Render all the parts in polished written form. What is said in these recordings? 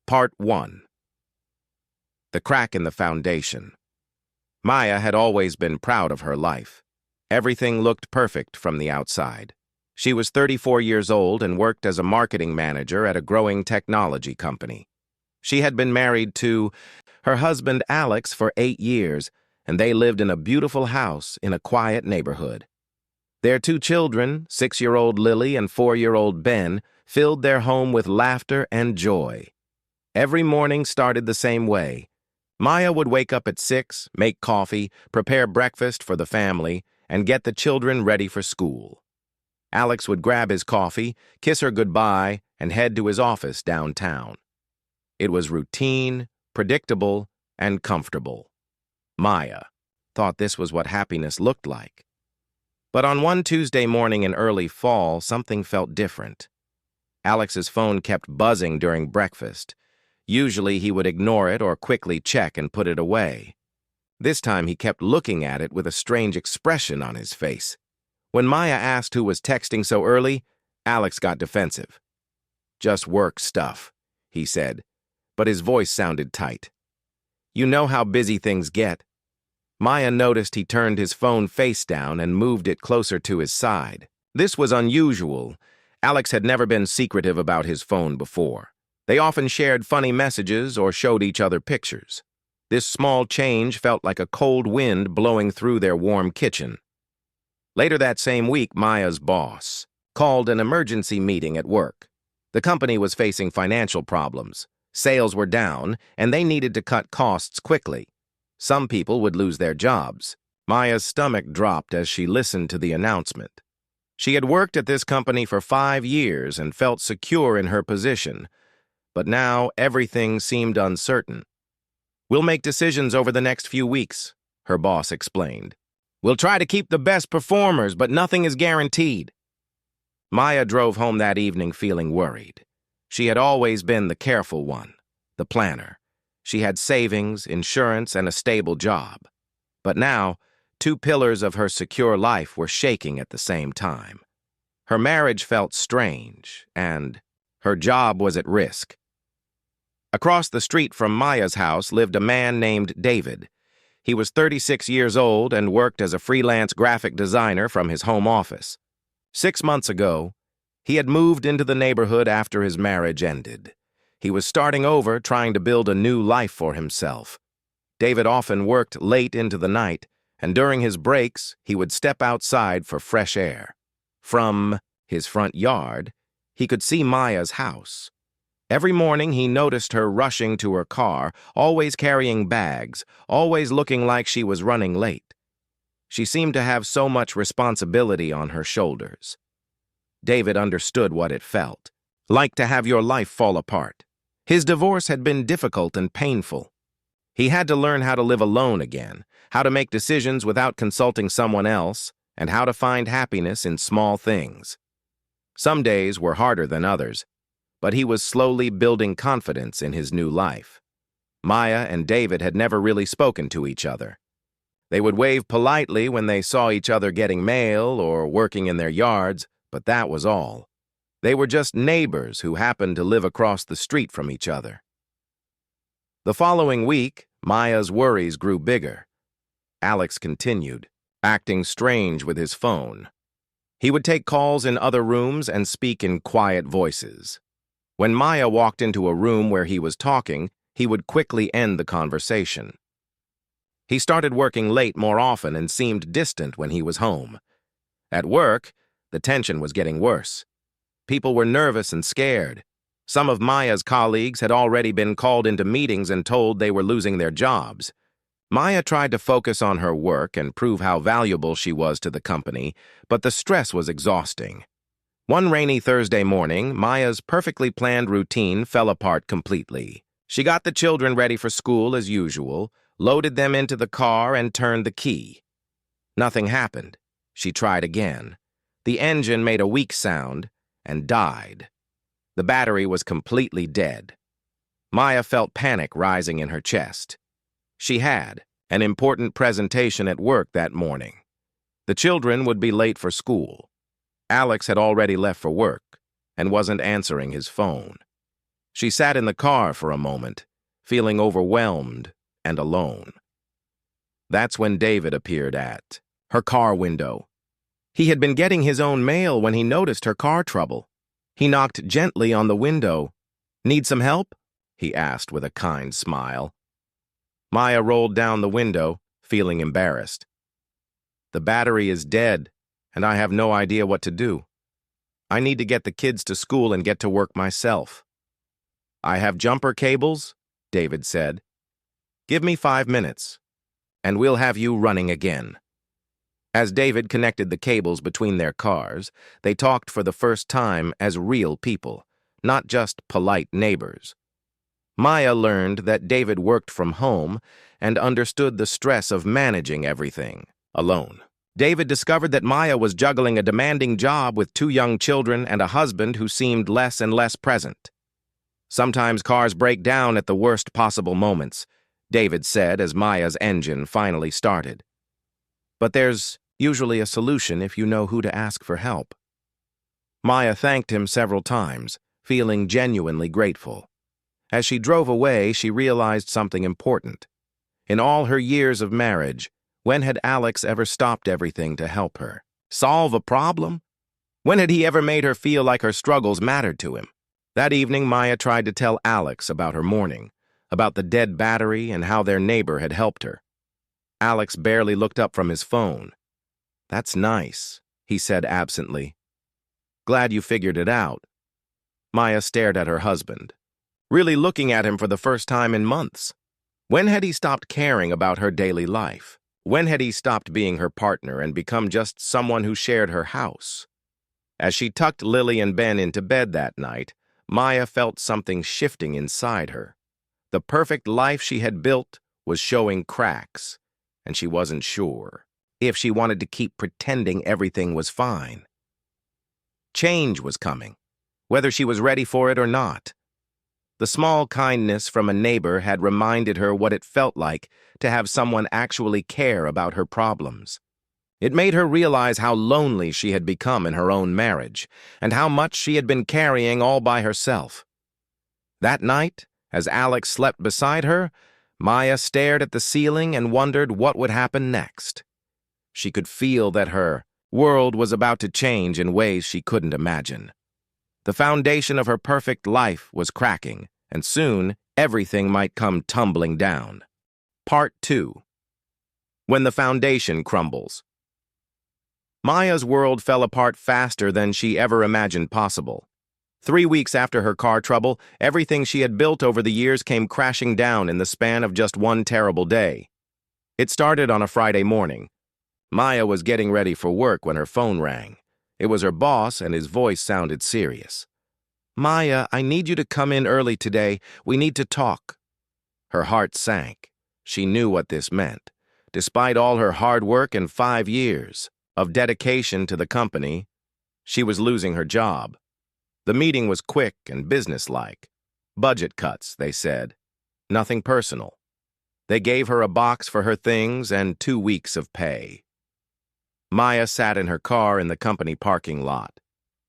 Part 1. The Crack in the Foundation. Maya had always been proud of her life. Everything looked perfect from the outside. She was 34 years old and worked as a marketing manager at a growing technology company. She had been married to her husband Alex for 8 years, and they lived in a beautiful house in a quiet neighborhood. Their 2 children, 6-year-old Lily and 4-year-old Ben, filled their home with laughter and joy. Every morning started the same way. Maya would wake up at 6, make coffee, prepare breakfast for the family, and get the children ready for school. Alex would grab his coffee, kiss her goodbye, and head to his office downtown. It was routine, predictable, and comfortable. Maya thought this was what happiness looked like. But on one Tuesday morning in early fall, something felt different. Alex's phone kept buzzing during breakfast. Usually he would ignore it or quickly check and put it away. This time he kept looking at it with a strange expression on his face. When Maya asked who was texting so early, Alex got defensive. "Just work stuff," he said, but his voice sounded tight. "You know how busy things get." Maya noticed he turned his phone face down and moved it closer to his side. This was unusual. Alex had never been secretive about his phone before. They often shared funny messages or showed each other pictures. This small change felt like a cold wind blowing through their warm kitchen. Later that same week, Maya's boss called an emergency meeting at work. The company was facing financial problems. Sales were down, and they needed to cut costs quickly. Some people would lose their jobs. Maya's stomach dropped as she listened to the announcement. She had worked at this company for 5 years and felt secure in her position, but now everything seemed uncertain. "We'll make decisions over the next few weeks," her boss explained. "We'll try to keep the best performers, but nothing is guaranteed." Maya drove home that evening feeling worried. She had always been the careful one, the planner. She had savings, insurance, and a stable job. But now, 2 pillars of her secure life were shaking at the same time. Her marriage felt strange, and her job was at risk. Across the street from Maya's house lived a man named David. He was 36 years old and worked as a freelance graphic designer from his home office. 6 months ago, he had moved into the neighborhood after his marriage ended. He was starting over, trying to build a new life for himself. David often worked late into the night, and during his breaks, he would step outside for fresh air. From his front yard, he could see Maya's house. Every morning, he noticed her rushing to her car, always carrying bags, always looking like she was running late. She seemed to have so much responsibility on her shoulders. David understood what it felt, like to have your life fall apart. His divorce had been difficult and painful. He had to learn how to live alone again, how to make decisions without consulting someone else, and how to find happiness in small things. Some days were harder than others, but he was slowly building confidence in his new life. Maya and David had never really spoken to each other. They would wave politely when they saw each other getting mail or working in their yards, but that was all. They were just neighbors who happened to live across the street from each other. The following week, Maya's worries grew bigger. Alex continued, acting strange with his phone. He would take calls in other rooms and speak in quiet voices. When Maya walked into a room where he was talking, he would quickly end the conversation. He started working late more often and seemed distant when he was home. At work, the tension was getting worse. People were nervous and scared. Some of Maya's colleagues had already been called into meetings and told they were losing their jobs. Maya tried to focus on her work and prove how valuable she was to the company, but the stress was exhausting. One rainy Thursday morning, Maya's perfectly planned routine fell apart completely. She got the children ready for school as usual, loaded them into the car, and turned the key. Nothing happened. She tried again. The engine made a weak sound and died. The battery was completely dead. Maya felt panic rising in her chest. She had an important presentation at work that morning. The children would be late for school. Alex had already left for work and wasn't answering his phone. She sat in the car for a moment, feeling overwhelmed and alone. That's when David appeared at her car window. He had been getting his own mail when he noticed her car trouble. He knocked gently on the window. "Need some help?" he asked with a kind smile. Maya rolled down the window, feeling embarrassed. "The battery is dead, and I have no idea what to do. I need to get the kids to school and get to work myself." "I have jumper cables," David said. "Give me 5 minutes, and we'll have you running again." As David connected the cables between their cars, they talked for the first time as real people, not just polite neighbors. Maya learned that David worked from home and understood the stress of managing everything alone. David discovered that Maya was juggling a demanding job with 2 young children and a husband who seemed less and less present. "Sometimes cars break down at the worst possible moments," David said as Maya's engine finally started. "But there's usually a solution if you know who to ask for help." Maya thanked him several times, feeling genuinely grateful. As she drove away, she realized something important. In all her years of marriage, when had Alex ever stopped everything to help her? Solve a problem? When had he ever made her feel like her struggles mattered to him? That evening, Maya tried to tell Alex about her morning, about the dead battery and how their neighbor had helped her. Alex barely looked up from his phone. "That's nice," he said absently. "Glad you figured it out." Maya stared at her husband, really looking at him for the first time in months. When had he stopped caring about her daily life? When had he stopped being her partner and become just someone who shared her house? As she tucked Lily and Ben into bed that night, Maya felt something shifting inside her. The perfect life she had built was showing cracks, and she wasn't sure if she wanted to keep pretending everything was fine. Change was coming, whether she was ready for it or not. The small kindness from a neighbor had reminded her what it felt like to have someone actually care about her problems. It made her realize how lonely she had become in her own marriage, and how much she had been carrying all by herself. That night, as Alex slept beside her, Maya stared at the ceiling and wondered what would happen next. She could feel that her world was about to change in ways she couldn't imagine. The foundation of her perfect life was cracking, and soon everything might come tumbling down. Part 2. When the foundation crumbles. Maya's world fell apart faster than she ever imagined possible. 3 weeks after her car trouble, everything she had built over the years came crashing down in the span of just one terrible day. It started on a Friday morning. Maya was getting ready for work when her phone rang. It was her boss, and his voice sounded serious. "Maya, I need you to come in early today. We need to talk." Her heart sank. She knew what this meant. Despite all her hard work and 5 years of dedication to the company, she was losing her job. The meeting was quick and businesslike. Budget cuts, they said. Nothing personal. They gave her a box for her things and 2 weeks of pay. Maya sat in her car in the company parking lot,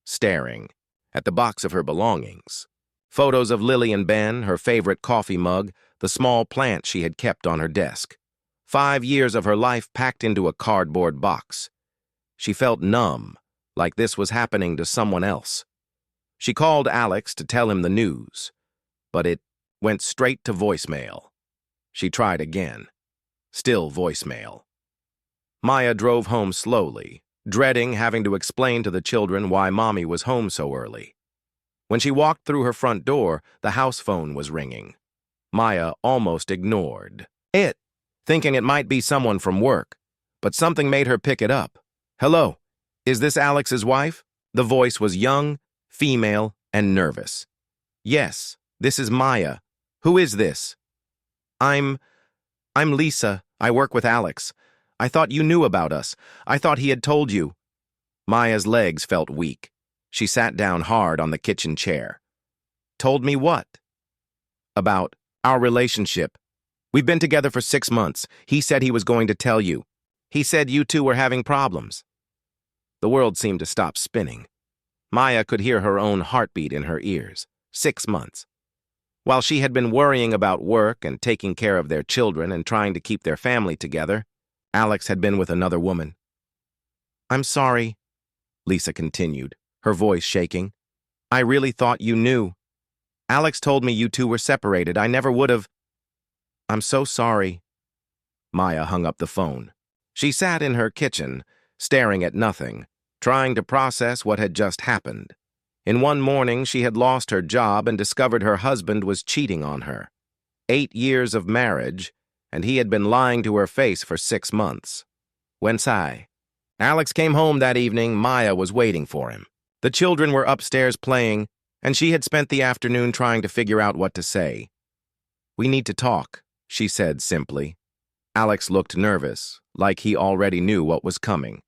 staring at the box of her belongings. Photos of Lily and Ben, her favorite coffee mug, the small plant she had kept on her desk. 5 years of her life packed into a cardboard box. She felt numb, like this was happening to someone else. She called Alex to tell him the news, but it went straight to voicemail. She tried again. Still voicemail. Maya drove home slowly, dreading having to explain to the children why Mommy was home so early. When she walked through her front door, the house phone was ringing. Maya almost ignored it, thinking it might be someone from work, but something made her pick it up. "Hello, is this Alex's wife?" The voice was young, female, and nervous. "Yes, this is Maya. Who is this?" I'm Lisa. I work with Alex. I thought you knew about us. I thought he had told you." Maya's legs felt weak. She sat down hard on the kitchen chair. "Told me what?" "About our relationship. We've been together for 6 months. He said he was going to tell you. He said you two were having problems." The world seemed to stop spinning. Maya could hear her own heartbeat in her ears. 6 months. While she had been worrying about work and taking care of their children and trying to keep their family together, Alex had been with another woman. "I'm sorry," Lisa continued, her voice shaking. "I really thought you knew. Alex told me you two were separated. I never would have." "I'm so sorry." Maya hung up the phone. She sat in her kitchen, staring at nothing, trying to process what had just happened. In one morning, she had lost her job and discovered her husband was cheating on her. 8 years of marriage, and he had been lying to her face for 6 months. When Alex came home that evening, Maya was waiting for him. The children were upstairs playing, and she had spent the afternoon trying to figure out what to say. "We need to talk," she said simply. Alex looked nervous, like he already knew what was coming.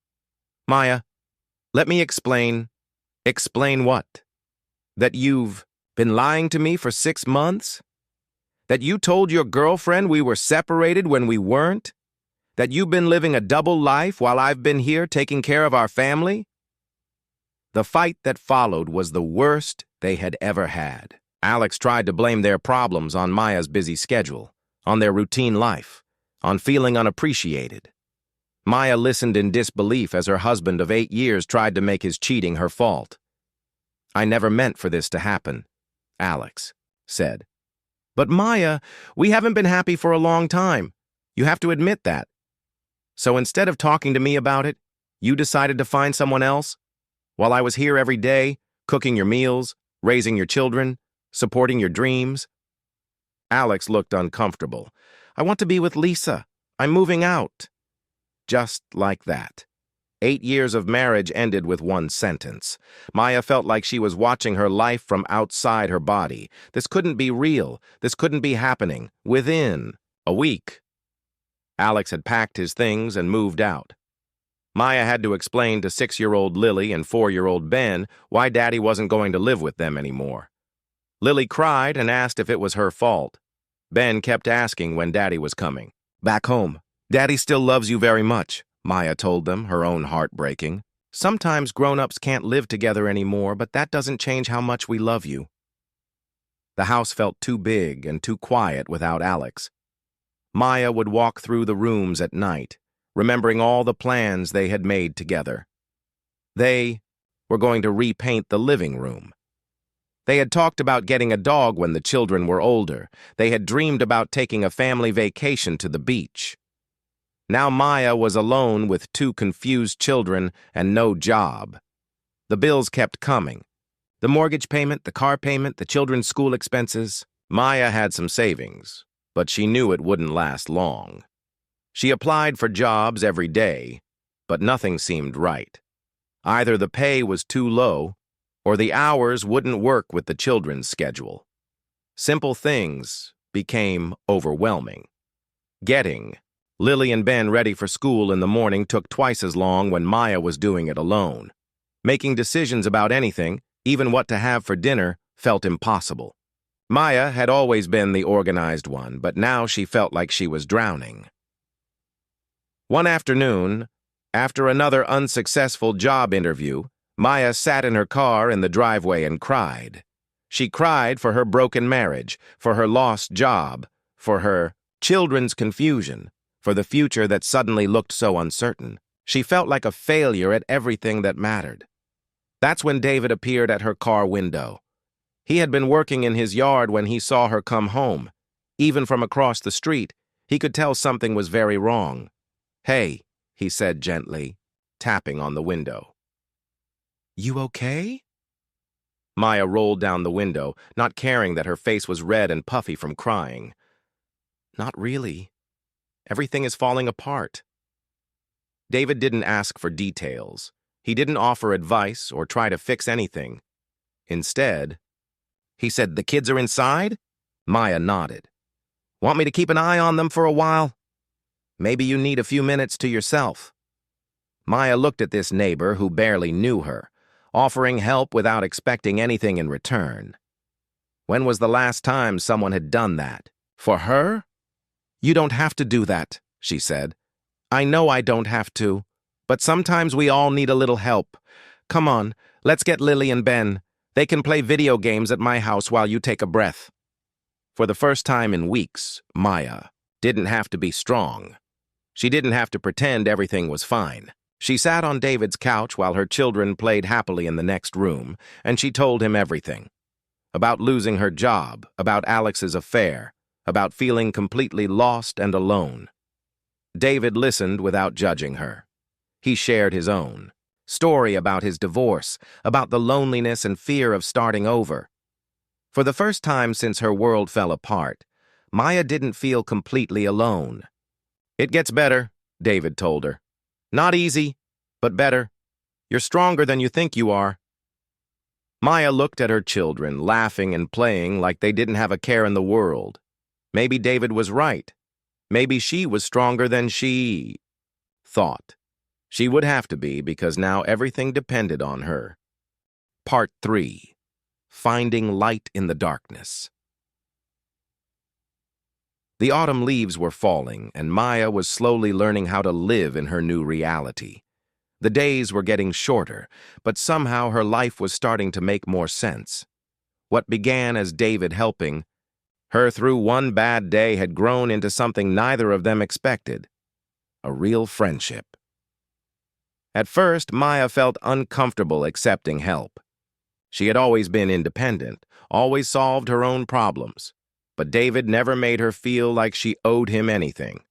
"Maya, let me explain." "Explain what?" "That you've been lying to me for 6 months? That you told your girlfriend we were separated when we weren't? That you've been living a double life while I've been here taking care of our family?" The fight that followed was the worst they had ever had. Alex tried to blame their problems on Maya's busy schedule, on their routine life, on feeling unappreciated. Maya listened in disbelief as her husband of 8 years tried to make his cheating her fault. "I never meant for this to happen," Alex said. "But Maya, we haven't been happy for a long time. You have to admit that. So instead of talking to me about it, you decided to find someone else? While I was here every day, cooking your meals, raising your children, supporting your dreams?" Alex looked uncomfortable. "I want to be with Lisa. I'm moving out." Just like that. 8 years of marriage ended with one sentence. Maya felt like she was watching her life from outside her body. This couldn't be real. This couldn't be happening. Within a week. Alex had packed his things and moved out. Maya had to explain to 6-year-old Lily and 4-year-old Ben why Daddy wasn't going to live with them anymore. Lily cried and asked if it was her fault. Ben kept asking when Daddy was coming. "Back home. Daddy still loves you very much," Maya told them, her own heart breaking. "Sometimes grown-ups can't live together anymore, but that doesn't change how much we love you." The house felt too big and too quiet without Alex. Maya would walk through the rooms at night, remembering all the plans they had made together. They were going to repaint the living room. They had talked about getting a dog when the children were older. They had dreamed about taking a family vacation to the beach. Now Maya was alone with 2 confused children and no job. The bills kept coming. The mortgage payment, the car payment, the children's school expenses. Maya had some savings, but she knew it wouldn't last long. She applied for jobs every day, but nothing seemed right. Either the pay was too low, or the hours wouldn't work with the children's schedule. Simple things became overwhelming. Getting Lily and Ben ready for school in the morning took twice as long when Maya was doing it alone. Making decisions about anything, even what to have for dinner, felt impossible. Maya had always been the organized one, but now she felt like she was drowning. One afternoon, after another unsuccessful job interview, Maya sat in her car in the driveway and cried. She cried for her broken marriage, for her lost job, for her children's confusion, for the future that suddenly looked so uncertain. She felt like a failure at everything that mattered. That's when David appeared at her car window. He had been working in his yard when he saw her come home. Even from across the street, he could tell something was very wrong. "Hey," he said gently, tapping on the window. "You okay?" Maya rolled down the window, not caring that her face was red and puffy from crying. "Not really. Everything is falling apart." David didn't ask for details. He didn't offer advice or try to fix anything. Instead, he said, "The kids are inside?" Maya nodded. "Want me to keep an eye on them for a while? Maybe you need a few minutes to yourself." Maya looked at this neighbor who barely knew her, offering help without expecting anything in return. When was the last time someone had done that? For her? "You don't have to do that," she said. "I know I don't have to, but sometimes we all need a little help. Come on, let's get Lily and Ben. They can play video games at my house while you take a breath." For the first time in weeks, Maya didn't have to be strong. She didn't have to pretend everything was fine. She sat on David's couch while her children played happily in the next room, and she told him everything. About losing her job, about Alex's affair, about feeling completely lost and alone. David listened without judging her. He shared his own story about his divorce, about the loneliness and fear of starting over. For the first time since her world fell apart, Maya didn't feel completely alone. "It gets better," David told her. "Not easy, but better. You're stronger than you think you are." Maya looked at her children, laughing and playing like they didn't have a care in the world. Maybe David was right. Maybe she was stronger than she thought. She would have to be because now everything depended on her. Part 3. Finding Light in the Darkness. The autumn leaves were falling, and Maya was slowly learning how to live in her new reality. The days were getting shorter, but somehow her life was starting to make more sense. What began as David helping her through one bad day had grown into something neither of them expected: a real friendship. At first, Maya felt uncomfortable accepting help. She had always been independent, always solved her own problems, but David never made her feel like she owed him anything.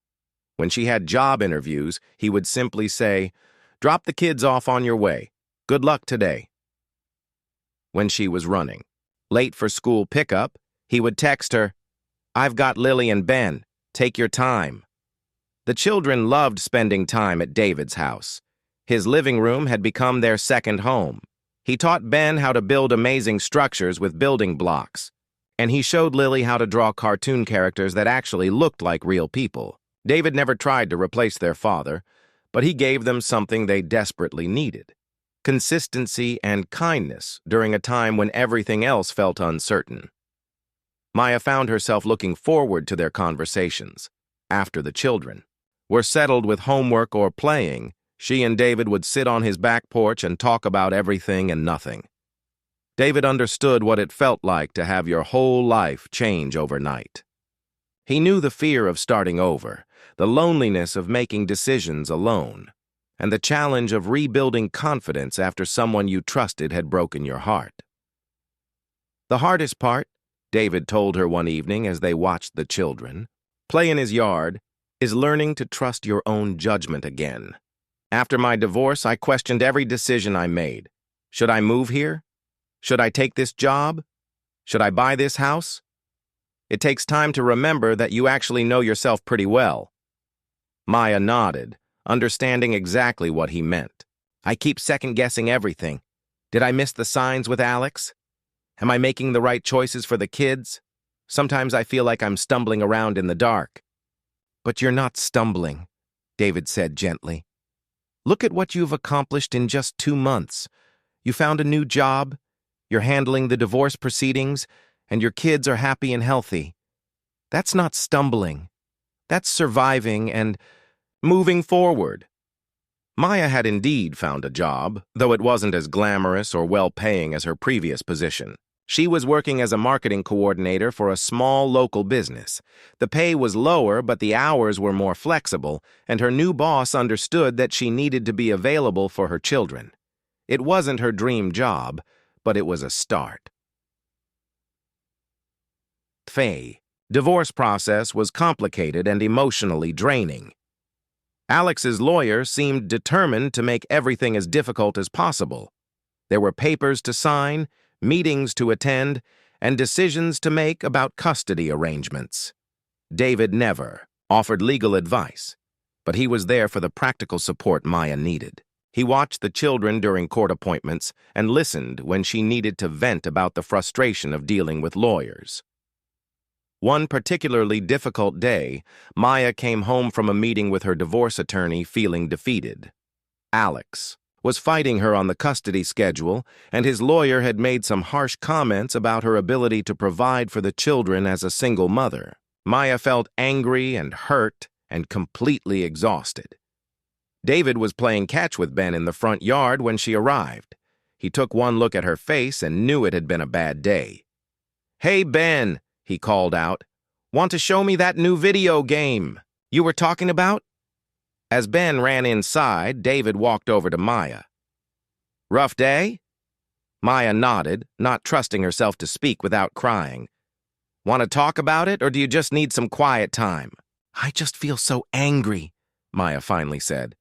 When she had job interviews, he would simply say, "Drop the kids off on your way. Good luck today." When she was running late for school pickup, he would text her, "I've got Lily and Ben. Take your time." The children loved spending time at David's house. His living room had become their second home. He taught Ben how to build amazing structures with building blocks, and he showed Lily how to draw cartoon characters that actually looked like real people. David never tried to replace their father, but he gave them something they desperately needed: consistency and kindness during a time when everything else felt uncertain. Maya found herself looking forward to their conversations. After the children were settled with homework or playing, she and David would sit on his back porch and talk about everything and nothing. David understood what it felt like to have your whole life change overnight. He knew the fear of starting over, the loneliness of making decisions alone, and the challenge of rebuilding confidence after someone you trusted had broken your heart. The hardest part, David told her one evening as they watched the children play in his yard, is learning to trust your own judgment again. After my divorce, I questioned every decision I made. Should I move here? Should I take this job? Should I buy this house? It takes time to remember that you actually know yourself pretty well. Maya nodded, understanding exactly what he meant. I keep second-guessing everything. Did I miss the signs with Alex? Am I making the right choices for the kids? Sometimes I feel like I'm stumbling around in the dark. But you're not stumbling, David said gently. Look at what you've accomplished in just 2 months. You found a new job, you're handling the divorce proceedings, and your kids are happy and healthy. That's not stumbling. That's surviving and moving forward. Maya had indeed found a job, though it wasn't as glamorous or well-paying as her previous position. She was working as a marketing coordinator for a small local business. The pay was lower, but the hours were more flexible, and her new boss understood that she needed to be available for her children. It wasn't her dream job, but it was a start. The divorce process was complicated and emotionally draining. Alex's lawyer seemed determined to make everything as difficult as possible. There were papers to sign, meetings to attend, and decisions to make about custody arrangements. David never offered legal advice, but he was there for the practical support Maya needed. He watched the children during court appointments and listened when she needed to vent about the frustration of dealing with lawyers. One particularly difficult day, Maya came home from a meeting with her divorce attorney feeling defeated. Alex was fighting her on the custody schedule, and his lawyer had made some harsh comments about her ability to provide for the children as a single mother. Maya felt angry and hurt and completely exhausted. David was playing catch with Ben in the front yard when she arrived. He took one look at her face and knew it had been a bad day. "Hey, Ben," he called out. "Want to show me that new video game you were talking about?" As Ben ran inside, David walked over to Maya. "Rough day?" Maya nodded, not trusting herself to speak without crying. "Want to talk about it, or do you just need some quiet time?" "I just feel so angry," Maya finally said.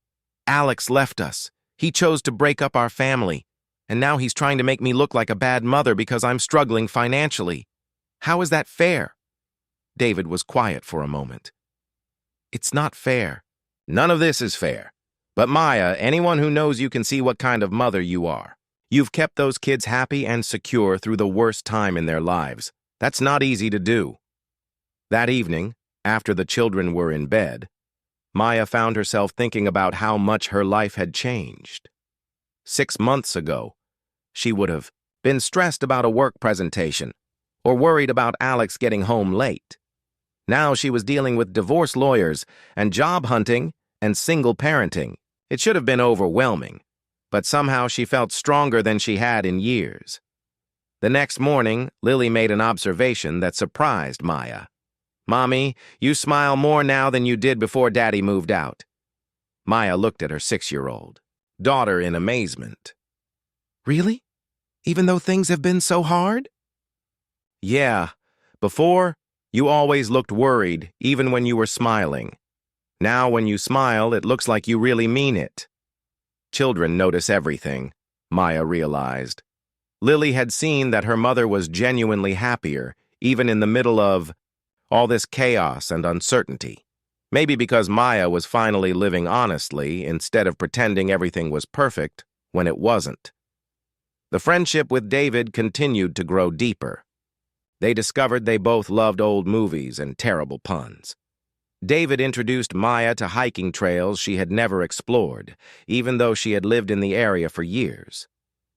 "Alex left us. He chose to break up our family, and now he's trying to make me look like a bad mother because I'm struggling financially. How is that fair?" David was quiet for a moment. "It's not fair." "None of this is fair. But Maya, anyone who knows you can see what kind of mother you are. You've kept those kids happy and secure through the worst time in their lives. That's not easy to do." That evening, after the children were in bed, Maya found herself thinking about how much her life had changed. 6 months ago, she would have been stressed about a work presentation or worried about Alex getting home late. Now she was dealing with divorce lawyers and job hunting and single parenting. It should have been overwhelming, but somehow she felt stronger than she had in years. The next morning, Lily made an observation that surprised Maya. "Mommy, you smile more now than you did before Daddy moved out." Maya looked at her 6-year-old daughter in amazement. "Really? Even though things have been so hard?" "Yeah. Before, you always looked worried, even when you were smiling. Now when you smile, it looks like you really mean it." Children notice everything, Maya realized. Lily had seen that her mother was genuinely happier, even in the middle of all this chaos and uncertainty. Maybe because Maya was finally living honestly instead of pretending everything was perfect when it wasn't. The friendship with David continued to grow deeper. They discovered they both loved old movies and terrible puns. David introduced Maya to hiking trails she had never explored, even though she had lived in the area for years.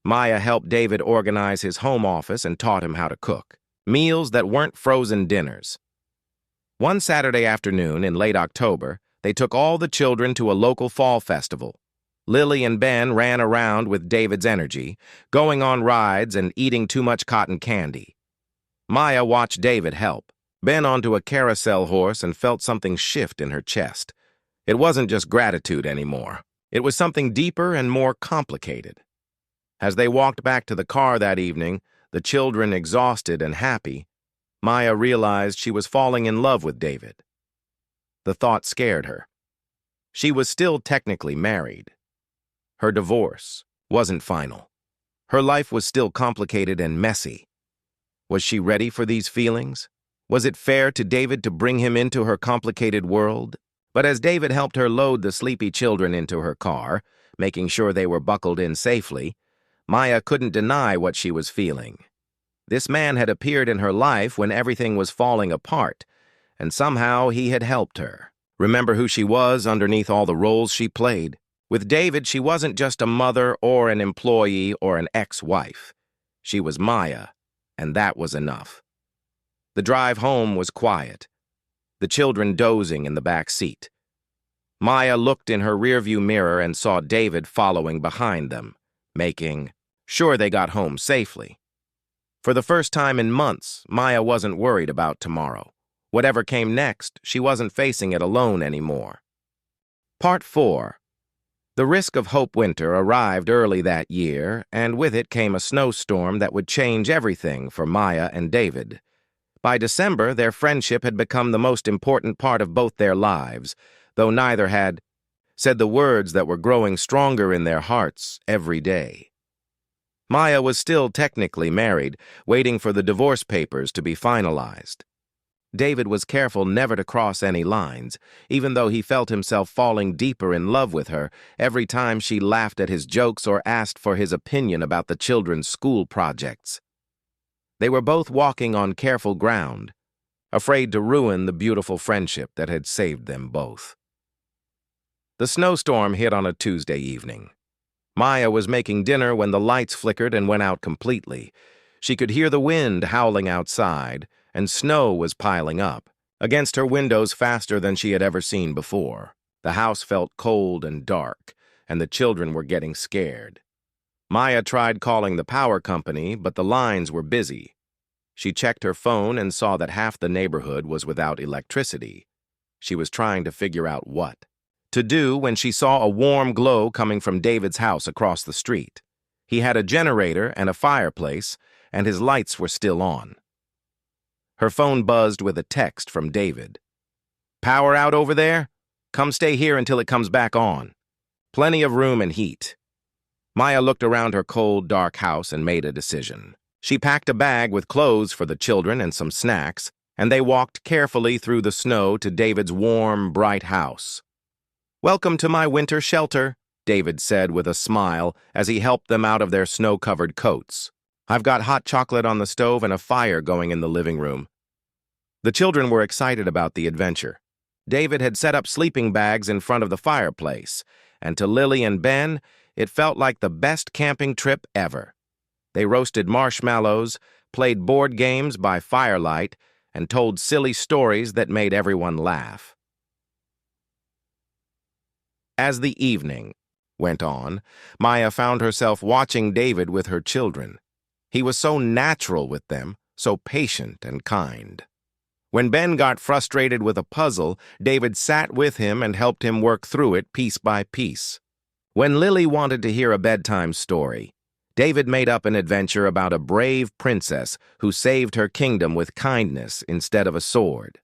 Maya helped David organize his home office and taught him how to cook meals that weren't frozen dinners. One Saturday afternoon in late October, they took all the children to a local fall festival. Lily and Ben ran around with David's energy, going on rides and eating too much cotton candy. Maya watched David help, Ben onto a carousel horse, and felt something shift in her chest. It wasn't just gratitude anymore. It was something deeper and more complicated. As they walked back to the car that evening, the children exhausted and happy, Maya realized she was falling in love with David. The thought scared her. She was still technically married. Her divorce wasn't final. Her life was still complicated and messy. Was she ready for these feelings? Was it fair to David to bring him into her complicated world? But as David helped her load the sleepy children into her car, making sure they were buckled in safely, Maya couldn't deny what she was feeling. This man had appeared in her life when everything was falling apart, and somehow he had helped her remember who she was underneath all the roles she played. With David, she wasn't just a mother or an employee or an ex-wife. She was Maya, and that was enough. The drive home was quiet, the children dozing in the back seat. Maya looked in her rearview mirror and saw David following behind them, making sure they got home safely. For the first time in months, Maya wasn't worried about tomorrow. Whatever came next, she wasn't facing it alone anymore. Part 4. The Risk of Hope winter arrived early that year, and with it came a snowstorm that would change everything for Maya and David. By December, their friendship had become the most important part of both their lives, though neither had said the words that were growing stronger in their hearts every day. Maya was still technically married, waiting for the divorce papers to be finalized. David was careful never to cross any lines, even though he felt himself falling deeper in love with her every time she laughed at his jokes or asked for his opinion about the children's school projects. They were both walking on careful ground, afraid to ruin the beautiful friendship that had saved them both. The snowstorm hit on a Tuesday evening. Maya was making dinner when the lights flickered and went out completely. She could hear the wind howling outside, and snow was piling up against her windows faster than she had ever seen before. The house felt cold and dark, and the children were getting scared. Maya tried calling the power company, but the lines were busy. She checked her phone and saw that half the neighborhood was without electricity. She was trying to figure out what to do when she saw a warm glow coming from David's house across the street. He had a generator and a fireplace, and his lights were still on. Her phone buzzed with a text from David. "Power out over there? Come stay here until it comes back on. Plenty of room and heat." Maya looked around her cold, dark house and made a decision. She packed a bag with clothes for the children and some snacks, and they walked carefully through the snow to David's warm, bright house. "Welcome to my winter shelter," David said with a smile as he helped them out of their snow-covered coats. "I've got hot chocolate on the stove and a fire going in the living room." The children were excited about the adventure. David had set up sleeping bags in front of the fireplace, and to Lily and Ben, it felt like the best camping trip ever. They roasted marshmallows, played board games by firelight, and told silly stories that made everyone laugh. As the evening went on, Maya found herself watching David with her children. He was so natural with them, so patient and kind. When Ben got frustrated with a puzzle, David sat with him and helped him work through it piece by piece. When Lily wanted to hear a bedtime story, David made up an adventure about a brave princess who saved her kingdom with kindness instead of a sword.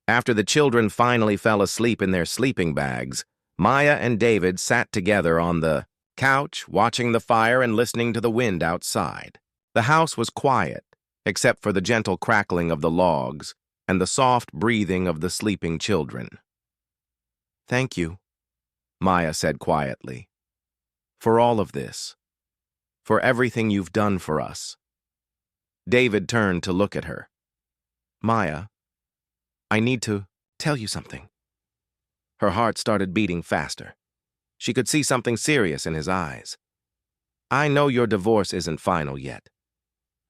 After the children finally fell asleep in their sleeping bags, Maya and David sat together on the couch, watching the fire and listening to the wind outside. The house was quiet, except for the gentle crackling of the logs and the soft breathing of the sleeping children. "Thank you," Maya said quietly, "for all of this, for everything you've done for us." David turned to look at her. "Maya, I need to tell you something." Her heart started beating faster. She could see something serious in his eyes. "I know your divorce isn't final yet.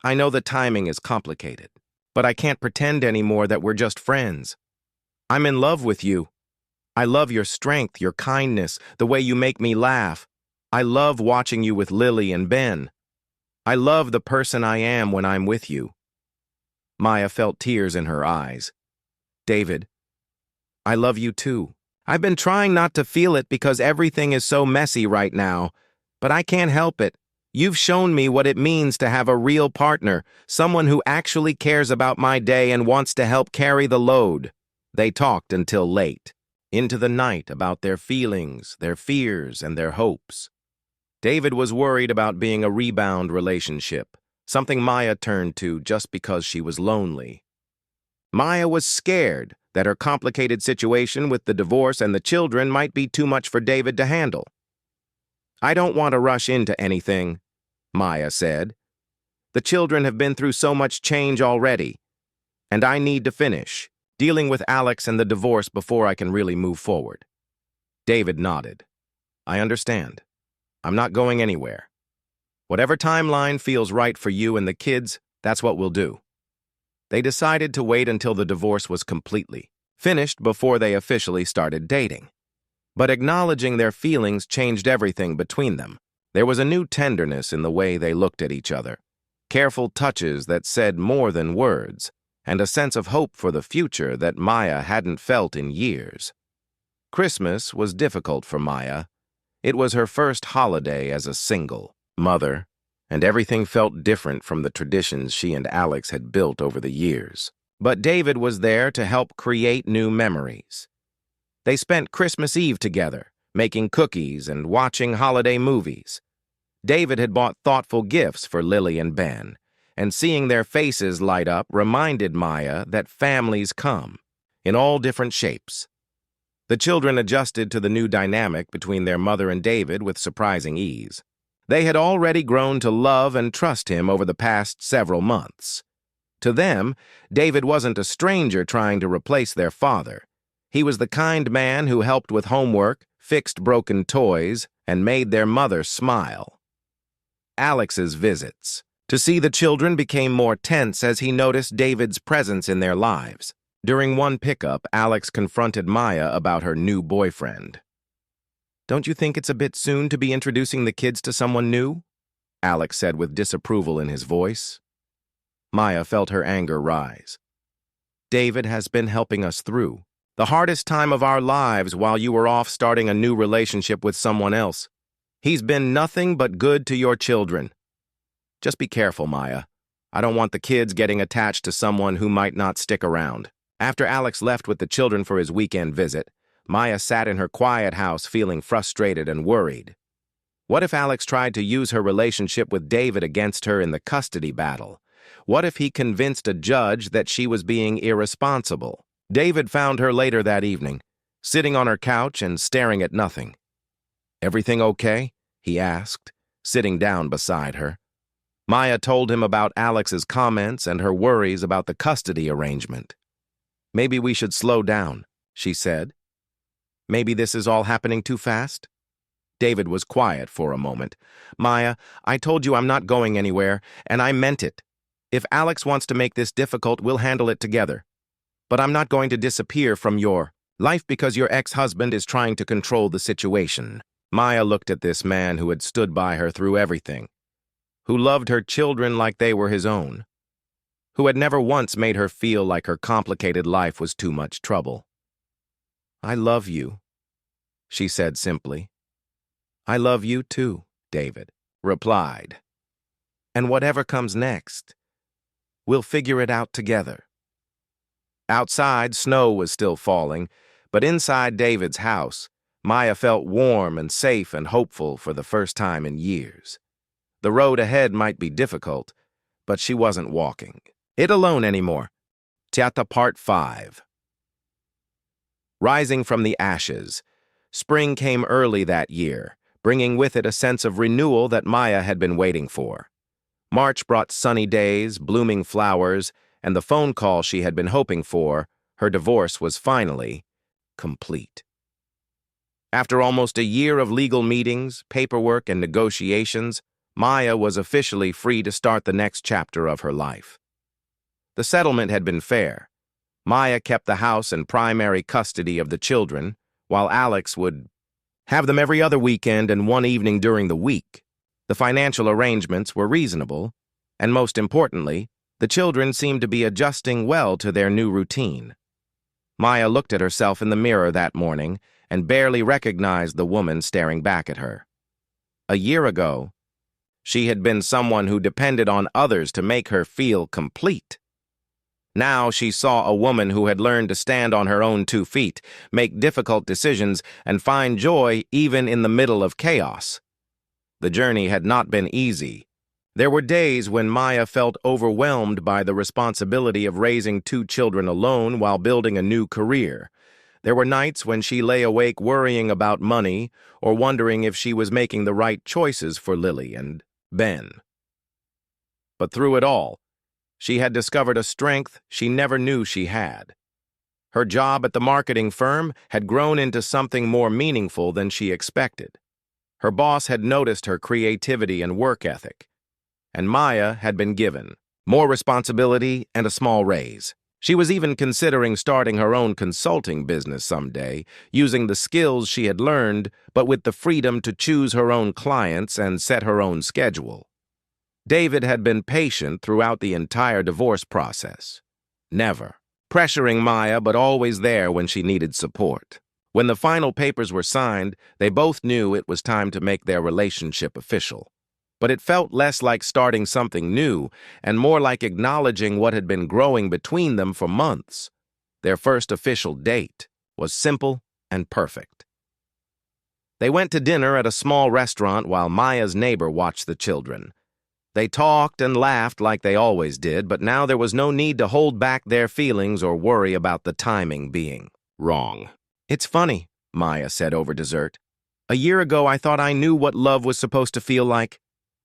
I know the timing is complicated, but I can't pretend anymore that we're just friends. I'm in love with you. I love your strength, your kindness, the way you make me laugh. I love watching you with Lily and Ben. I love the person I am when I'm with you." Maya felt tears in her eyes. "David, I love you too. I've been trying not to feel it because everything is so messy right now, but I can't help it. You've shown me what it means to have a real partner, someone who actually cares about my day and wants to help carry the load." They talked until late, into the night, about their feelings, their fears, and their hopes. David was worried about being a rebound relationship, something Maya turned to just because she was lonely. Maya was scared that her complicated situation with the divorce and the children might be too much for David to handle. "I don't want to rush into anything," Maya said. "The children have been through so much change already, and I need to finish dealing with Alex and the divorce before I can really move forward." David nodded. "I understand. I'm not going anywhere. Whatever timeline feels right for you and the kids, that's what we'll do." They decided to wait until the divorce was completely finished before they officially started dating. But acknowledging their feelings changed everything between them. There was a new tenderness in the way they looked at each other, careful touches that said more than words, and a sense of hope for the future that Maya hadn't felt in years. Christmas was difficult for Maya. It was her first holiday as a single mother, and everything felt different from the traditions she and Alex had built over the years. But David was there to help create new memories. They spent Christmas Eve together, making cookies and watching holiday movies. David had bought thoughtful gifts for Lily and Ben, and seeing their faces light up reminded Maya that families come, in all different shapes. The children adjusted to the new dynamic between their mother and David with surprising ease. They had already grown to love and trust him over the past several months. To them, David wasn't a stranger trying to replace their father. He was the kind man who helped with homework, fixed broken toys, and made their mother smile. Alex's visits to see the children became more tense as he noticed David's presence in their lives. During one pickup, Alex confronted Maya about her new boyfriend. "Don't you think it's a bit soon to be introducing the kids to someone new?" Alex said with disapproval in his voice. Maya felt her anger rise. David has been helping us through the hardest time of our lives while you were off starting a new relationship with someone else. He's been nothing but good to your children. Just be careful, Maya. I don't want the kids getting attached to someone who might not stick around. After Alex left with the children for his weekend visit, Maya sat in her quiet house feeling frustrated and worried. What if Alex tried to use her relationship with David against her in the custody battle? What if he convinced a judge that she was being irresponsible? David found her later that evening, sitting on her couch and staring at nothing. "Everything okay?" he asked, sitting down beside her. Maya told him about Alex's comments and her worries about the custody arrangement. "Maybe we should slow down," she said. "Maybe this is all happening too fast?" David was quiet for a moment. "Maya, I told you I'm not going anywhere, and I meant it. If Alex wants to make this difficult, we'll handle it together. But I'm not going to disappear from your life because your ex-husband is trying to control the situation." Maya looked at this man who had stood by her through everything, who loved her children like they were his own, who had never once made her feel like her complicated life was too much trouble. "I love you," she said simply. "I love you too," David replied. "And whatever comes next, we'll figure it out together." Outside, snow was still falling, but inside David's house, Maya felt warm and safe and hopeful for the first time in years. The road ahead might be difficult, but she wasn't walking it alone anymore. Chapter Part 5. Rising from the ashes, spring came early that year, bringing with it a sense of renewal that Maya had been waiting for. March brought sunny days, blooming flowers, and the phone call she had been hoping for. Her divorce was finally complete. After almost a year of legal meetings, paperwork, and negotiations, Maya was officially free to start the next chapter of her life. The settlement had been fair. Maya kept the house and primary custody of the children, while Alex would have them every other weekend and one evening during the week. The financial arrangements were reasonable, and most importantly, the children seemed to be adjusting well to their new routine. Maya looked at herself in the mirror that morning and barely recognized the woman staring back at her. A year ago, she had been someone who depended on others to make her feel complete. Now she saw a woman who had learned to stand on her own 2 feet, make difficult decisions, and find joy even in the middle of chaos. The journey had not been easy. There were days when Maya felt overwhelmed by the responsibility of raising 2 children alone while building a new career. There were nights when she lay awake worrying about money or wondering if she was making the right choices for Lily and Ben. But through it all, she had discovered a strength she never knew she had. Her job at the marketing firm had grown into something more meaningful than she expected. Her boss had noticed her creativity and work ethic, and Maya had been given more responsibility and a small raise. She was even considering starting her own consulting business someday, using the skills she had learned, but with the freedom to choose her own clients and set her own schedule. David had been patient throughout the entire divorce process, never pressuring Maya, but always there when she needed support. When the final papers were signed, they both knew it was time to make their relationship official. But it felt less like starting something new and more like acknowledging what had been growing between them for months. Their first official date was simple and perfect. They went to dinner at a small restaurant while Maya's neighbor watched the children. They talked and laughed like they always did, but now there was no need to hold back their feelings or worry about the timing being wrong. "It's funny," Maya said over dessert. "A year ago I thought I knew what love was supposed to feel like.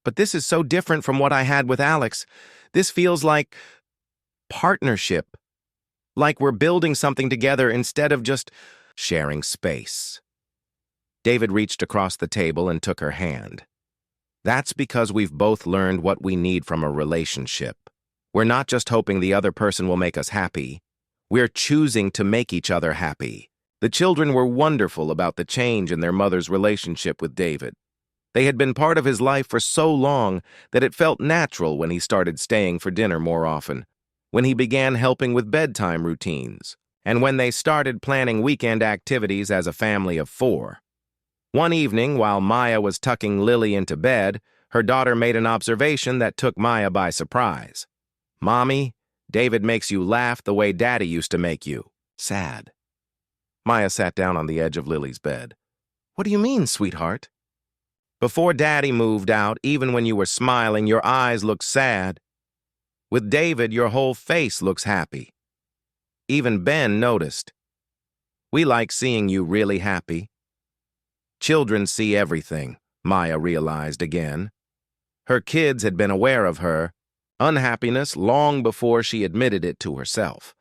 But this is so different from what I had with Alex. This feels like partnership. Like we're building something together instead of just sharing space." David reached across the table and took her hand. "That's because we've both learned what we need from a relationship. We're not just hoping the other person will make us happy. We're choosing to make each other happy." The children were wonderful about the change in their mother's relationship with David. They had been part of his life for so long that it felt natural when he started staying for dinner more often, when he began helping with bedtime routines, and when they started planning weekend activities as a family of 4. One evening, while Maya was tucking Lily into bed, her daughter made an observation that took Maya by surprise. "Mommy, David makes you laugh the way Daddy used to make you. Sad." Maya sat down on the edge of Lily's bed. "What do you mean, sweetheart?" "Before Daddy moved out, even when you were smiling, your eyes looked sad. With David, your whole face looks happy. Even Ben noticed. We like seeing you really happy." Children see everything, Maya realized again. Her kids had been aware of her unhappiness long before she admitted it to herself.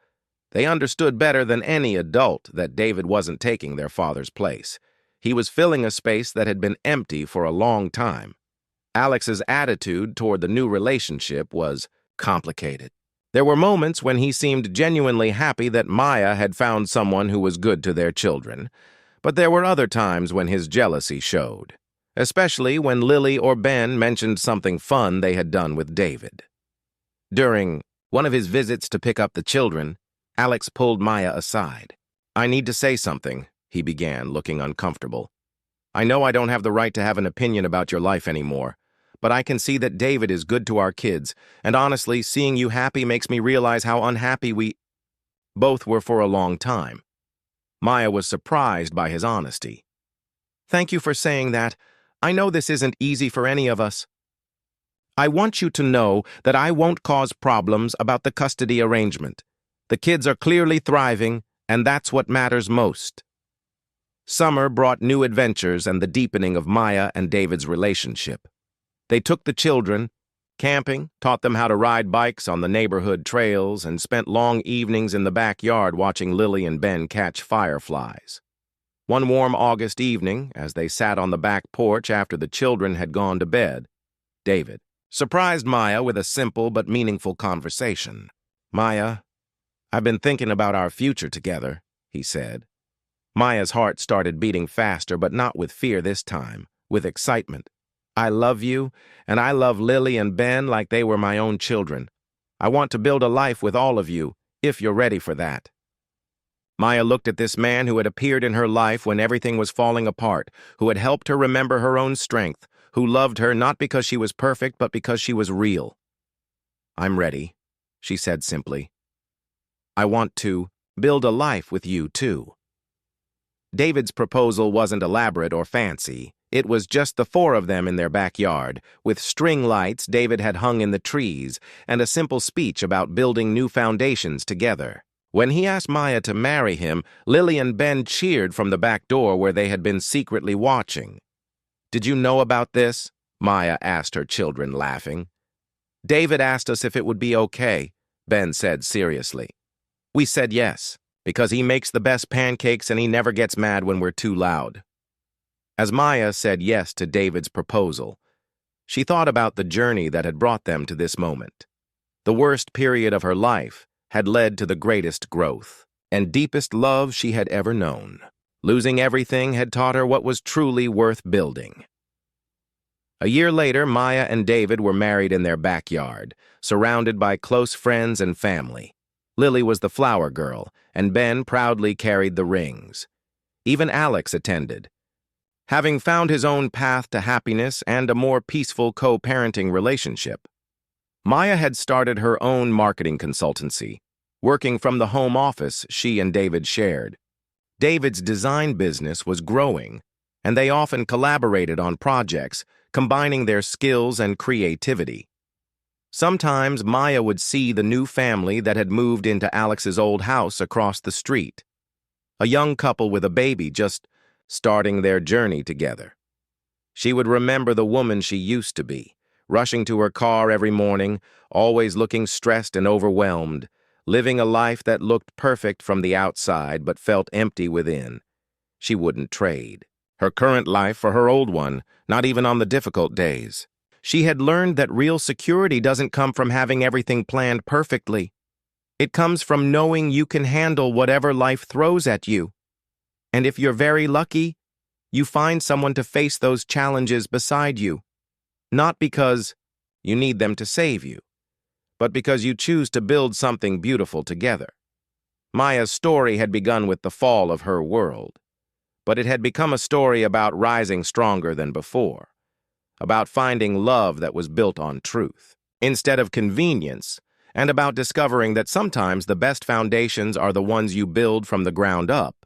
They understood better than any adult that David wasn't taking their father's place. He was filling a space that had been empty for a long time. Alex's attitude toward the new relationship was complicated. There were moments when he seemed genuinely happy that Maya had found someone who was good to their children, but there were other times when his jealousy showed, especially when Lily or Ben mentioned something fun they had done with David. During one of his visits to pick up the children, Alex pulled Maya aside. "I need to say something," he began, looking uncomfortable. "I know I don't have the right to have an opinion about your life anymore, but I can see that David is good to our kids, and honestly, seeing you happy makes me realize how unhappy we both were for a long time." Maya was surprised by his honesty. "Thank you for saying that. I know this isn't easy for any of us. I want you to know that I won't cause problems about the custody arrangement. The kids are clearly thriving, and that's what matters most." Summer brought new adventures and the deepening of Maya and David's relationship. They took the children camping, taught them how to ride bikes on the neighborhood trails, and spent long evenings in the backyard watching Lily and Ben catch fireflies. One warm August evening, as they sat on the back porch after the children had gone to bed, David surprised Maya with a simple but meaningful conversation. "Maya, I've been thinking about our future together," he said. Maya's heart started beating faster, but not with fear this time, with excitement. "I love you, and I love Lily and Ben like they were my own children. I want to build a life with all of you, if you're ready for that." Maya looked at this man who had appeared in her life when everything was falling apart, who had helped her remember her own strength, who loved her not because she was perfect, but because she was real. "I'm ready," she said simply. "I want to build a life with you, too." David's proposal wasn't elaborate or fancy. It was just the 4 of them in their backyard, with string lights David had hung in the trees, and a simple speech about building new foundations together. When he asked Maya to marry him, Lily and Ben cheered from the back door where they had been secretly watching. "Did you know about this?" Maya asked her children, laughing. "David asked us if it would be okay," Ben said seriously. "We said yes, because he makes the best pancakes and he never gets mad when we're too loud." As Maya said yes to David's proposal, she thought about the journey that had brought them to this moment. The worst period of her life had led to the greatest growth and deepest love she had ever known. Losing everything had taught her what was truly worth building. A year later, Maya and David were married in their backyard, surrounded by close friends and family. Lily was the flower girl, and Ben proudly carried the rings. Even Alex attended. Having found his own path to happiness and a more peaceful co-parenting relationship, Maya had started her own marketing consultancy, working from the home office she and David shared. David's design business was growing, and they often collaborated on projects, combining their skills and creativity. Sometimes Maya would see the new family that had moved into Alex's old house across the street. A young couple with a baby just starting their journey together. She would remember the woman she used to be, rushing to her car every morning, always looking stressed and overwhelmed, living a life that looked perfect from the outside but felt empty within. She wouldn't trade her current life for her old one, not even on the difficult days. She had learned that real security doesn't come from having everything planned perfectly. It comes from knowing you can handle whatever life throws at you. And if you're very lucky, you find someone to face those challenges beside you, not because you need them to save you, but because you choose to build something beautiful together. Maya's story had begun with the fall of her world, but it had become a story about rising stronger than before, about finding love that was built on truth, instead of convenience, and about discovering that sometimes the best foundations are the ones you build from the ground up,